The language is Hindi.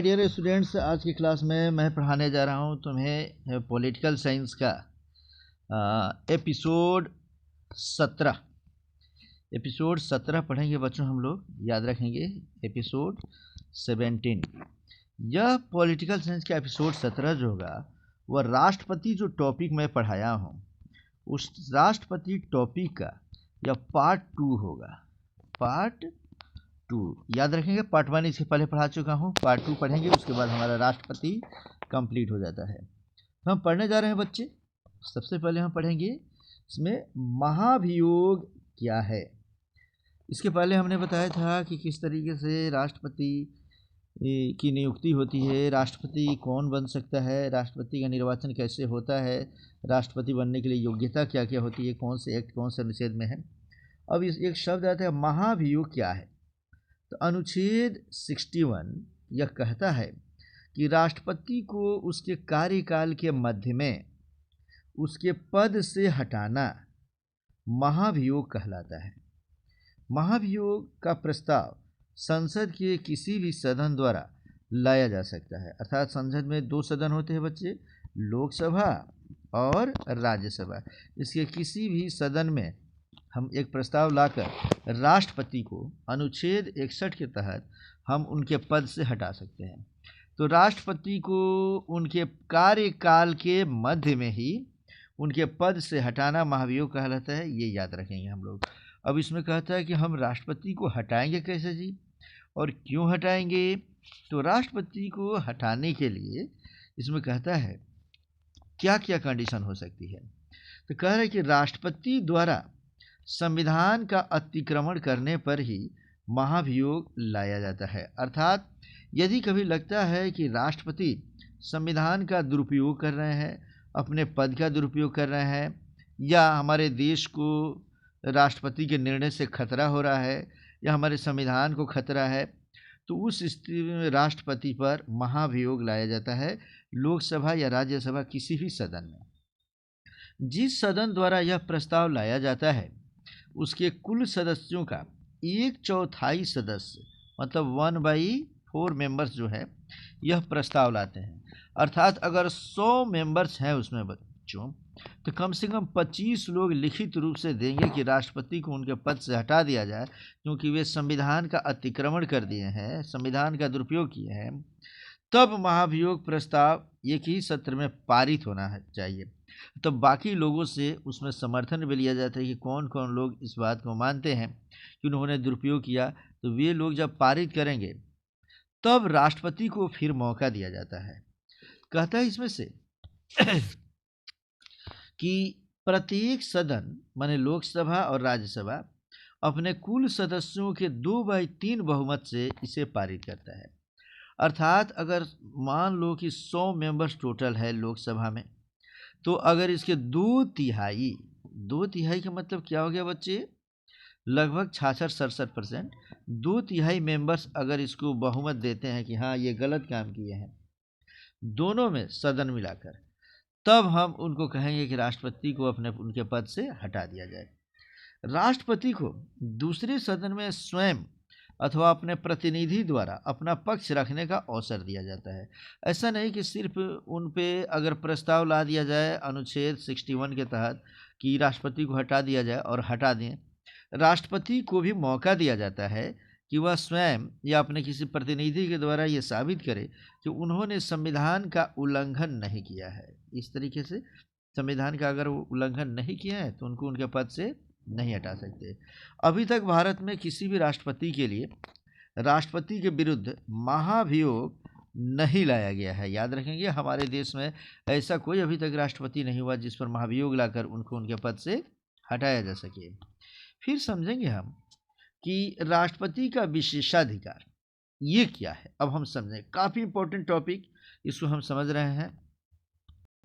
डियर स्टूडेंट्स, आज की क्लास में मैं पढ़ाने जा रहा हूँ तुम्हें पॉलिटिकल साइंस का एपिसोड 17। एपिसोड 17 पढ़ेंगे बच्चों, हम लोग याद रखेंगे एपिसोड 17। यह पॉलिटिकल साइंस का एपिसोड 17 जो होगा वह राष्ट्रपति जो टॉपिक मैं पढ़ाया हूँ उस राष्ट्रपति टॉपिक का यह पार्ट 2 होगा। पार्ट 2 याद रखेंगे। पार्ट 1 इससे पहले पढ़ा चुका हूँ, पार्ट 2 पढ़ेंगे, उसके बाद हमारा राष्ट्रपति कंप्लीट हो जाता है। हम पढ़ने जा रहे हैं बच्चे। सबसे पहले हम पढ़ेंगे इसमें महाभियोग क्या है। इसके पहले हमने बताया था कि किस तरीके से राष्ट्रपति की नियुक्ति होती है, राष्ट्रपति कौन बन सकता है, राष्ट्रपति का निर्वाचन कैसे होता है, राष्ट्रपति बनने के लिए योग्यता क्या क्या होती है, कौन से एक्ट कौन से अनुच्छेद में है। अब इस एक शब्द आता है महाभियोग क्या है। तो अनुच्छेद 61 यह कहता है कि राष्ट्रपति को उसके कार्यकाल के मध्य में उसके पद से हटाना महाभियोग कहलाता है। महाभियोग का प्रस्ताव संसद के किसी भी सदन द्वारा लाया जा सकता है। अर्थात संसद में 2 सदन होते हैं बच्चे, लोकसभा और राज्यसभा। इसके किसी भी सदन में हम एक प्रस्ताव लाकर राष्ट्रपति को अनुच्छेद 61 के तहत हम उनके पद से हटा सकते हैं। तो राष्ट्रपति को उनके कार्यकाल के मध्य में ही उनके पद से हटाना महाभियोग कहलाता है। ये याद रखेंगे हम लोग। अब इसमें कहता है कि हम राष्ट्रपति को हटाएंगे कैसे जी, और क्यों हटाएंगे। तो राष्ट्रपति को हटाने के लिए इसमें कहता है क्या क्या कंडीशन हो सकती है। तो कह रहे हैं कि राष्ट्रपति द्वारा संविधान का अतिक्रमण करने पर ही महाभियोग लाया जाता है। अर्थात यदि कभी लगता है कि राष्ट्रपति संविधान का दुरुपयोग कर रहे हैं, अपने पद का दुरुपयोग कर रहे हैं, या हमारे देश को राष्ट्रपति के निर्णय से खतरा हो रहा है, या हमारे संविधान को खतरा है, तो उस स्थिति में राष्ट्रपति पर महाभियोग लाया जाता है। लोकसभा या राज्यसभा किसी भी सदन में जिस सदन द्वारा यह प्रस्ताव लाया जाता है उसके कुल सदस्यों का 1/4 सदस्य मतलब 1/4 मेंबर्स जो है यह प्रस्ताव लाते हैं। अर्थात अगर 100 मेंबर्स हैं उसमें बच्चों, तो कम से कम 25 लोग लिखित रूप से देंगे कि राष्ट्रपति को उनके पद से हटा दिया जाए, क्योंकि वे संविधान का अतिक्रमण कर दिए हैं, संविधान का दुरुपयोग किए हैं। तब महाभियोग प्रस्ताव एक ही सत्र में पारित होना चाहिए। तो बाकी लोगों से उसमें समर्थन भी लिया जाता है कि कौन कौन लोग इस बात को मानते हैं कि उन्होंने दुरुपयोग किया। तो वे लोग जब पारित करेंगे तब राष्ट्रपति को फिर मौका दिया जाता है। कहता है इसमें से कि प्रत्येक सदन माने लोकसभा और राज्यसभा अपने कुल सदस्यों के 2/3 बहुमत से इसे पारित करता है। अर्थात अगर मान लो कि 100 मेंबर्स टोटल है लोकसभा में, तो अगर इसके 2/3 का मतलब क्या हो गया बच्चे, लगभग 66-67%, 2/3 मेंबर्स अगर इसको बहुमत देते हैं कि हाँ ये गलत काम किए हैं दोनों में सदन मिलाकर, तब हम उनको कहेंगे कि राष्ट्रपति को अपने उनके पद से हटा दिया जाए। राष्ट्रपति को दूसरे सदन में स्वयं अथवा अपने प्रतिनिधि द्वारा अपना पक्ष रखने का अवसर दिया जाता है। ऐसा नहीं कि सिर्फ उन पे अगर प्रस्ताव ला दिया जाए अनुच्छेद 61 के तहत कि राष्ट्रपति को हटा दिया जाए और हटा दें। राष्ट्रपति को भी मौका दिया जाता है कि वह स्वयं या अपने किसी प्रतिनिधि के द्वारा ये साबित करे कि उन्होंने संविधान का उल्लंघन नहीं किया है। इस तरीके से संविधान का अगर वो उल्लंघन नहीं किया है तो उनको उनके पद से नहीं हटा सकते। अभी तक भारत में किसी भी राष्ट्रपति के लिए राष्ट्रपति के विरुद्ध महाभियोग नहीं लाया गया है। याद रखेंगे, हमारे देश में ऐसा कोई अभी तक राष्ट्रपति नहीं हुआ जिस पर महाभियोग लाकर उनको उनके पद से हटाया जा सके। फिर समझेंगे हम कि राष्ट्रपति का विशेषाधिकार ये क्या है। अब हम समझें, काफ़ी इंपॉर्टेंट टॉपिक, इसको हम समझ रहे हैं।